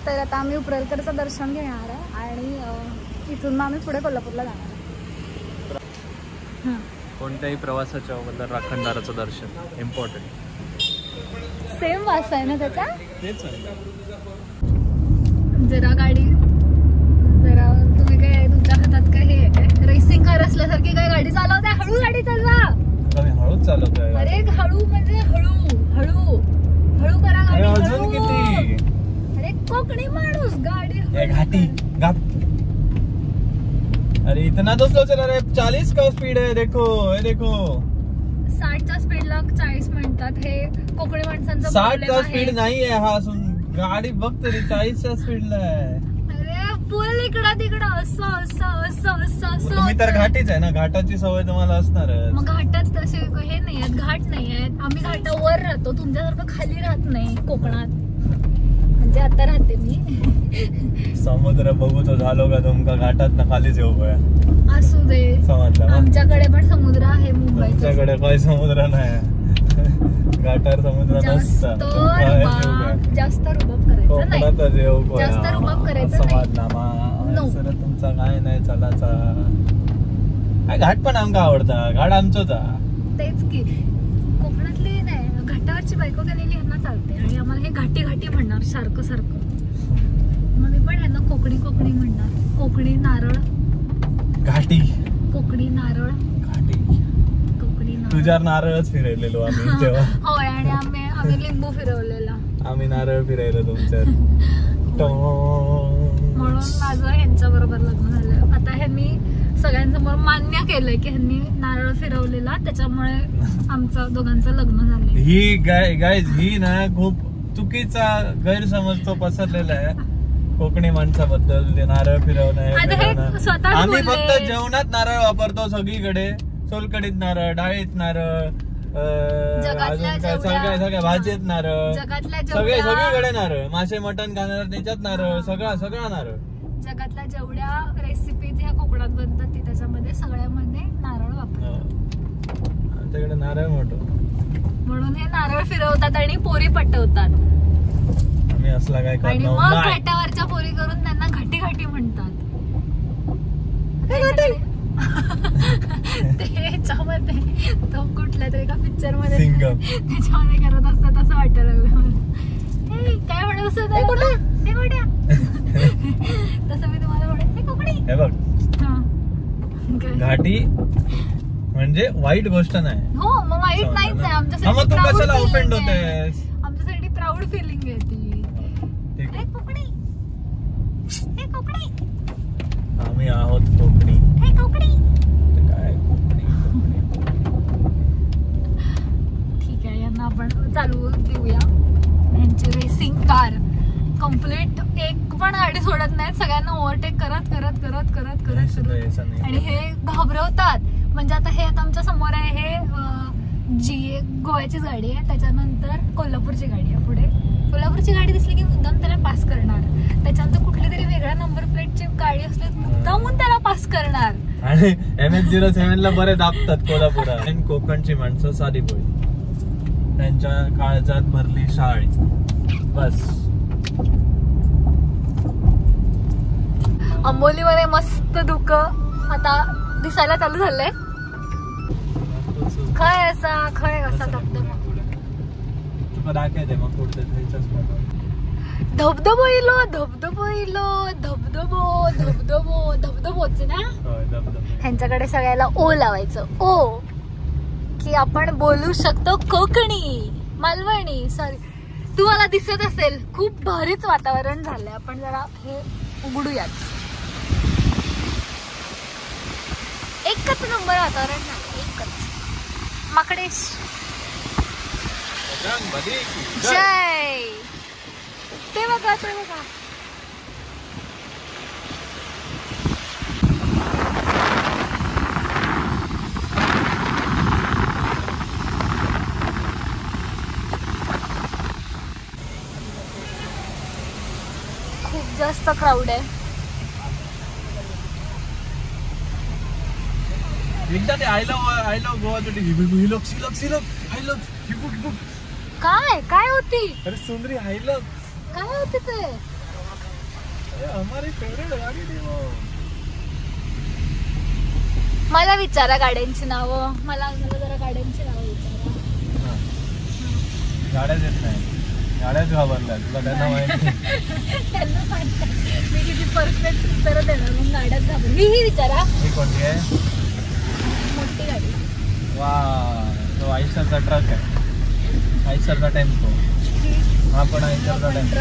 तर आता आम्ही उपरलकडचं दर्शन घेणार आहे आणि इथून मग आम्ही पुढे कोल्हापूरला जाणार आहे. कोणत्याही प्रवासाच्या अगोदर राखणदाराचं दर्शन इम्पॉर्टंट. सेम वास आहे ना त्याचा. तेच आहे. जरा तुम्ही काय तुमच्या हातात काय हे काय रेसिंग कार असल्यासारखी काय गाडी चालवताय? हळू गाडी चालवा. हळूच चालवतोय. अरे हळू म्हणजे हळू करा गाडी. अजून किती? अरे कोकणी माणूस गाडी घाटी गाप. अरे इतना तो स्लो चला रहा है. 40 का स्पीड है. देखो 60च्या स्पीडला 40 म्हणतात. हे कोकणी माणसांचं 60 का स्पीड नाही आहे हा. गाडी बघ तरी 40च्या स्पीडला आहे. अरे फुल इकडं तिकडं असं तुम्ही तर घाटीच आहे ना. घाटाची सवय तुम्हाला असणार. मग घाटात तसे हे नाही आहेत, घाट नाही आहेत. आम्ही घाटावर राहतो, तुमच्यासारखं खाली राहत नाही कोकणात. म्हणजे आता राहते मी. समुद्र बघू तो झालो का तुमका घाटात ना खालीच येऊ गया. असू दे. समजलं. आमच्याकडे पण समुद्र आहे मुंबईत. तुमच्याकडे काही समुद्र नाही. घाटावर समुद्र नसतं. जास्त रुबाब करायचं नाही. जास्त रुबाब करायचं नाही. तुमचा काय नाही चलाचा. घाट पण आमका आवडता. घाट आमचोच. तेच की कोकणातली नाही. घाटावरची बायको गेलेली ह्यांना चालते आणि आम्हाला हे घाटी घाटी म्हणणार सारखं. मग मी पण ह्यांना कोकणी म्हणणार. कोकणी नारळ घाटी. कोकणी नारळ घाटी. कोकणी नारळ. तुझ्या नारळच फिरवलेलो आम्ही तेव्हा. होय आणि आम्ही लिंबू फिरवलेला. आम्ही नारळ फिरायला तुमच्यात. म्हणून माझं ह्यांच्या बरोबर लग्न झालं. आता ह्यांनी सगळ्यांसमोर मान्य केलंय की ह्यांनी नारळ फिरवलेला, त्याच्यामुळे आमचं दोघांचं लग्न झालंय. ही गाईज ही ना खूप चुकीचा गैरसमज तो पसरलेला आहे कोकणी माणसाबद्दल. ते नारळ फिरवणं. आम्ही फक्त जेवणात नारळ वापरतो सगळीकडे. सोलकडीत नारळ, डाळीत नारळ, सगळ्या भाजीत नारळ, सगळीकडे नारळ. मासे मटण खाणार त्याच्यात नारळ. सगळा नारळ. जगातल्या जेवढ्या रेसिपीज ह्या कोकणात बनतात ती त्याच्यामध्ये सगळ्यामध्ये नारळ वापरतात. आमच्याकडे नारळ मोठो म्हणून हे नारळ फिरवतात आणि पोरी पटवतात. आम्ही असला काय करणार. आणि मग घाटावरच्या पोरी करून त्यांना घाटी घाटी म्हणतात. त्याच्यामध्ये तो कुठल्या तरी एका पिक्चर मध्ये त्याच्यामध्ये करत असतात असं वाटायला लागलं मला. काय म्हणत असत तसं मी तुम्हाला म्हणत. हे बघ घाटी म्हणजे वाईट गोष्ट नाही. हो मग वाईट नाहीच आहे. आमच्यासाठी मग तू कशाला ऑफेंड होतेस? आमच्यासाठी प्राऊड फिलिंग आहे ती. आम्ही आहोत कोकणी. काय ठीक आहे. यांना आपण चालू देऊया. यांची रेसिंग कार कम्प्लीट एक पण गाडी सोडत नाहीत. सगळ्यांना ओव्हरटेक करत आणि हे घाबरवतात. म्हणजे आता आमच्या समोर आहे हे जी गोव्याचीच गाडी आहे. त्याच्यानंतर कोल्हापूरची गाडी आहे. पुढे कोल्हापूरची गाडी दिसली की मुद्दाम त्याला पास करणार. त्याच्यानंतर कुठली तरी वेगळ्या नंबर प्लेटची गाडी असली मुद्दामून त्याला पास करणार. आणि MH07 ला बरे दाबतात कोल्हापुरात. आणि कोकणची माणसं साधी बोल. त्यांच्या काळजात भरली शाळी बस. अंबोलीमध्ये मस्त धुकं आता दिसायला चालू झालंय. खय असा धबधबा तुला दाखवते मग पुढे धबधबो इलो धबधबोच ना. ह्यांच्याकडे सगळ्याला ओ लावायचं. ओ की आपण बोलू शकतो कोकणी मालवणी. सॉरी तुम्हाला दिसत असेल खूप भारीच वातावरण झालंय. आपण जरा हे उघडूयात. एकच नंबर वातावरण झालं. एकच माकडेश जय. ते बघा खूप जास्त क्राऊड आहे. एकदा ते आय लव्ह गोवा तुझी ही लोक काय होती? अरे सुंदरी आय लव्ह काय होती ते? हमारी फेवरेट गाडी थी वो. मला विचारा गाड्यांची नावं. मला जरा गाड्यांची नावं विचारा. गाड्याच येत नाही. गाड्याच घाबरल्या तुला त्यांना माहिती. त्यांना माहिती मी किती परफेक्ट उत्तर देणार मग गाड्याच घाबरली. ही विचारा. ही कोणती आहे? मोठी गाडी. वा तो आयशरचा ट्रक आहे. आयशरचा टेम्पो. हा पण आयशरचा टेम्पो.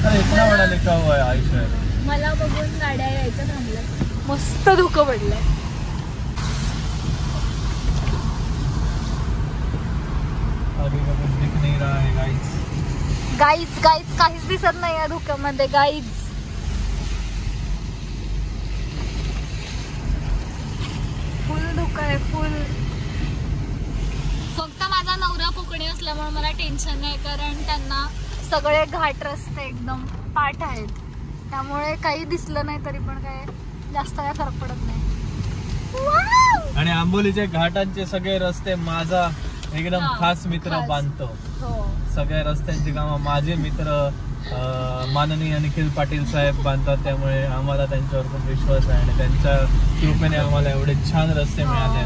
अरे इतना बडा लिखा हुआ है आयशर. मला बघून गाड्या यायच्या थांबल्या. मस्त धुकं पडलंय. आगे का कुछ दिख नहीं रहा है गाइस काहीच दिसत नाही या धुक्यामध्ये गाईज. फुल धुकं आहे फुल. फक्त माझा नवरा कोकणी असल्यामुळे मला टेन्शन नाही कारण त्यांना सगळे घाट रस्ते एकदम पाठ आहेत त्यामुळे काही दिसलं नाही तरी पण काय जास्त काय फरक पडत नाही. आणि आंबोलीचे घाटांचे सगळे रस्ते माझा एकदम खास मित्र बांधतो. सगळ्या रस्त्यांची कामं माझे मित्र माननीय निखिल पाटील साहेब बांधतात त्यामुळे आम्हाला त्यांच्यावर खूप विश्वास आहे आणि त्यांच्या कृपेने आम्हाला एवढे छान रस्ते मिळाले.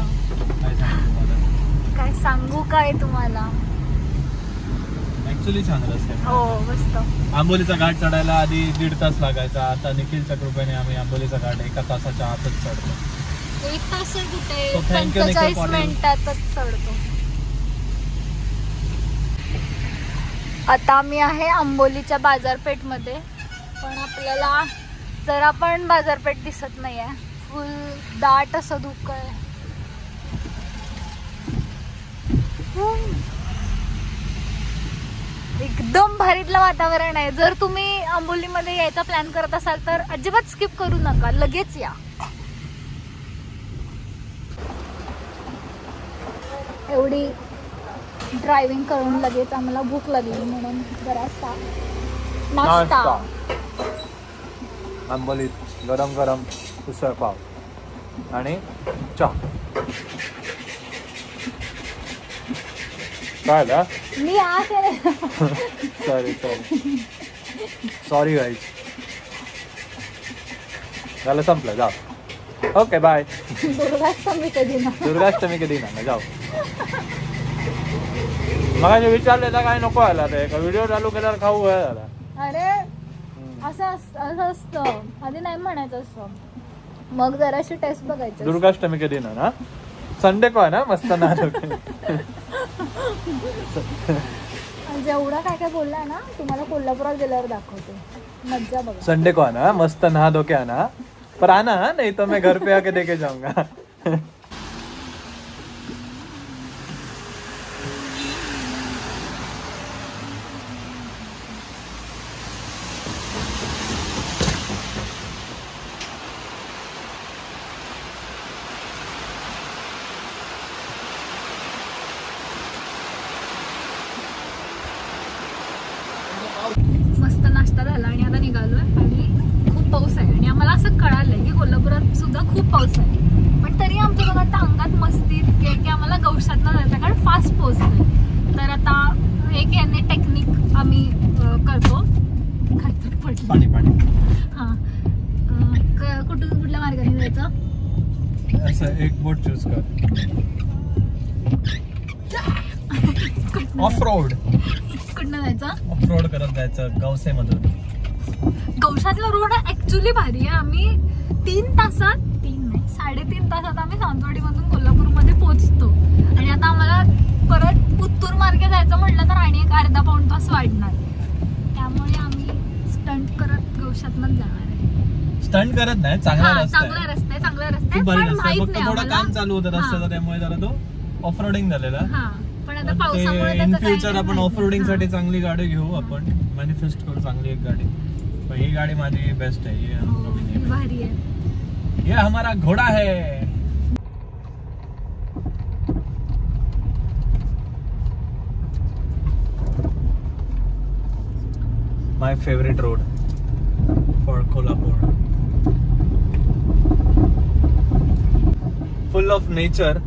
काय सांगू काय तुम्हाला ऍक्च्युली छान रस्ते. हो मस्त. आंबोलीचा घाट चढायला आधी 1.5 तास लागायचा. आता निखिलच्या कृपेने आम्ही आंबोलीचा घाट 1 तासाच्या आतच चढतो. 1 तास कुठे 45 मिनिटातच चढतो. आता मी आहे आंबोलीच्या बाजारपेठमध्ये पण आपल्याला जरा पण बाजारपेठ दिसत नाही आहे. फुल दाट असं धुकं आहे. एकदम भारीतलं वातावरण आहे. जर तुम्ही आंबोलीमध्ये यायचा प्लॅन करत असाल तर अजिबात स्किप करू नका. लगेच या. एवढी ड्रायव्हिंग करून लगेच आम्हाला भूक लागली म्हणून जरासा नाश्ता. आंबोलीत गरम गरम उसळ पाव आणि चहा. काय मी आ केलं. Sorry guys. झालं संपलं जाऊ. Okay bye. दुर्गाष्टमी कधी ना जाऊ. मग विचारले तर काय नको आला रे. व्हिडिओ चालू केल्यावर खाऊ झाला. अरे असं असतं आधी नाही म्हणायचं असतं मग जराशी टेस्ट बघायची. दुर्गाष्टमी कधी ना संडे को आहे ना मस्त ना. जेवढा काय बोलला ना तुम्हाला कोल्हापुरात गेल्यावर दाखवते. मज्जा बघा. संडे को आना मस्त नहा धो के आना. पर आना नहीं तो मैं घर पे आके देके जाऊंगा. मस्त नाश्ता झाला आणि आता निघालोय आणि खूप पाऊस आहे आणि आम्हाला असं कळालंय की कोल्हापुरात सुद्धा खूप पाऊस आहे पण तरी आमच्या बघा आता अंगात मस्तीत की आम्हाला गौशातनं जायचं कारण फास्ट पोहोचतोय. तर आता एक याने टेक्निक आम्ही करतो. पाणी हा कुठल्या मार्गाने जायचं असं एक बोट चूज कर. ऑफ रोड कुठनं जायचं? ऑफ रोड करत जायचं गौसेमधून. गौशातला रोड ऍक्च्युली भारी आहे. आम्ही 3 तासात 3.5 तासात आम्ही सावंतवाडी मधून कोल्हापूरमध्ये पोहोचतो आणि आता आम्हाला परत उत्तूर मार्गे जायचं म्हटलं तर आणि एक अर्धा पाऊण तास वाढणार. त्यामुळे आम्ही स्टंट करत गौशातनच जाणार आहे. स्टंट करत नाही चांगला रस्ता आहे पण माहित नाही थोडं काम चालू होतं रस्त्याचं त्यामुळे जरा तो ऑफ रोडिंग झालेला. पण आता पावसामुळे इन फ्युचर आपण ऑफ रोडिंग साठी चांगली गाडी घेऊ. आपण मॅनिफेस्ट करू चांगली एक गाडी. पण ही गाडी माझी बेस्ट आहे. ये भारी आहे. ये हमारा घोड़ा है. My favourite road for Kolhapur. Full of nature.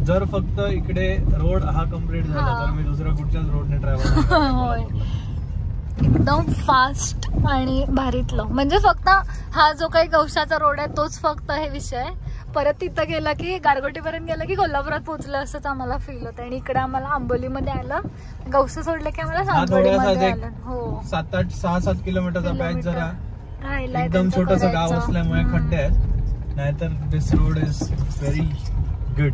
जर फक्त इकडे रोड हा कम्प्लीट झाला तर मी दुसऱ्या कुठच्याच रोडने ट्रॅव्हल एकदम फास्ट आणि भारीतलं. म्हणजे फक्त हा जो काही गौशाचा रोड आहे तोच फक्त हे विषय. परत तिथं गेला की गारगोटीपर्यंत गेलं की कोल्हापुरात पोहोचलं असंच आम्हाला फील होतं. आणि इकडे आम्हाला आंबोलीमध्ये आलं, गौशा सोडलं की आम्हाला सांगोलीमध्ये आलं. हो 6-7 किलोमीटरचा पॅच जरा राहिला. एकदम छोटस गाव असल्यामुळे खड्डे आहेत, नाहीतर दिस रोड इज व्हेरी गुड.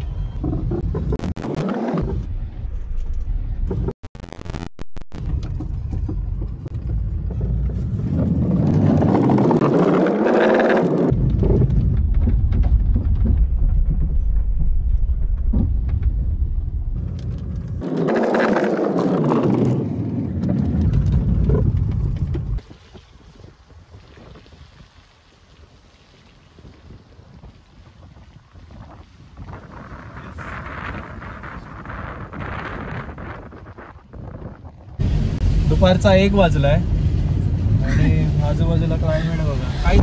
दुपारचा 1 वाजलाय आणि आजूबाजूला क्लायमेट बघा काय.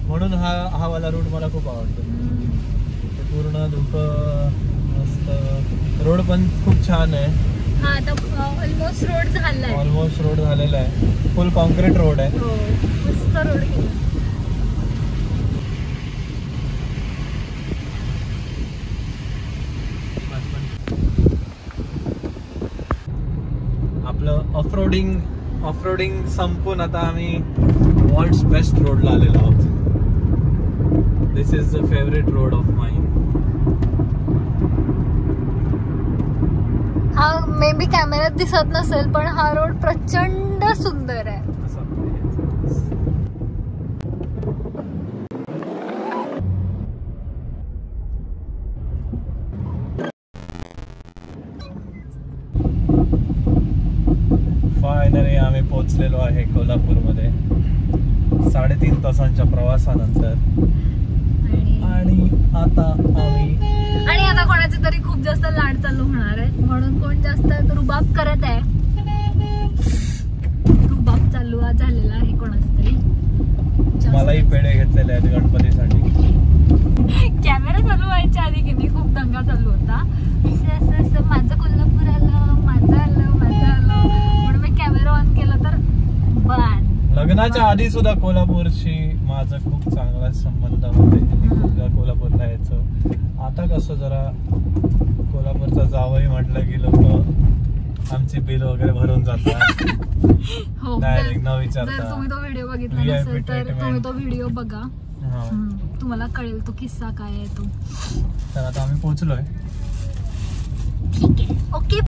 म्हणून हा वाला रूट मला खूप आवडतो. पूर्ण धुकं मस्त. रोड पण खूप छान आहे. हा आता ऑलमोस्ट रोड झालाय. ऑलमोस्ट रोड झालेला आहे. फुल कॉन्क्रीट रोड आहे. हो मस्त रोड केला. आपलं ऑफरोडिंग संपून आता आम्ही वर्ल्ड्स बेस्ट रोडला आलेलो आहोत. This is the favourite road of mine. हा मे बी कॅमेऱ्यात दिसत नसेल पण हा रोड प्रचंड सुंदर आहे. फायनली आम्ही पोहोचलेलो आहे कोल्हापूरमध्ये 3.5 तासांच्या प्रवासानंतर. आणि आता कोणाचे तरी खूप जास्त लाड चालू होणार आहे, म्हणून कोण जास्त रुबाब करत आहे. रुबाब चालू झालेला आहे कोणाचा तरी. मलाही पेढे घेतलेले आहेत गणपतीसाठी. कॅमेरा चालू व्हायच्या आधी की नाही खूप दंगा चालू होता. असं माझं कोल्हापूर आलं, माझं आलं म्हणून मी कॅमेरा ऑन केला तर बन. लग्नाच्या आधी सुद्धा कोल्हापूरशी माझं खूप चांगला संबंध होते. कोल्हापूरला यायचं. आता कसं जरा कोल्हापूरचा जावंही म्हटलं की लोक आमची बिल वगैरे भरून जातात. डायरेक्ट न विचारता. जर तुम्ही तो व्हिडिओ बघितला नसेल तर तुम्ही तो व्हिडिओ बघा, तुम्हाला कळेल तो किस्सा काय आहे तो. तर आता आम्ही पोहोचलोय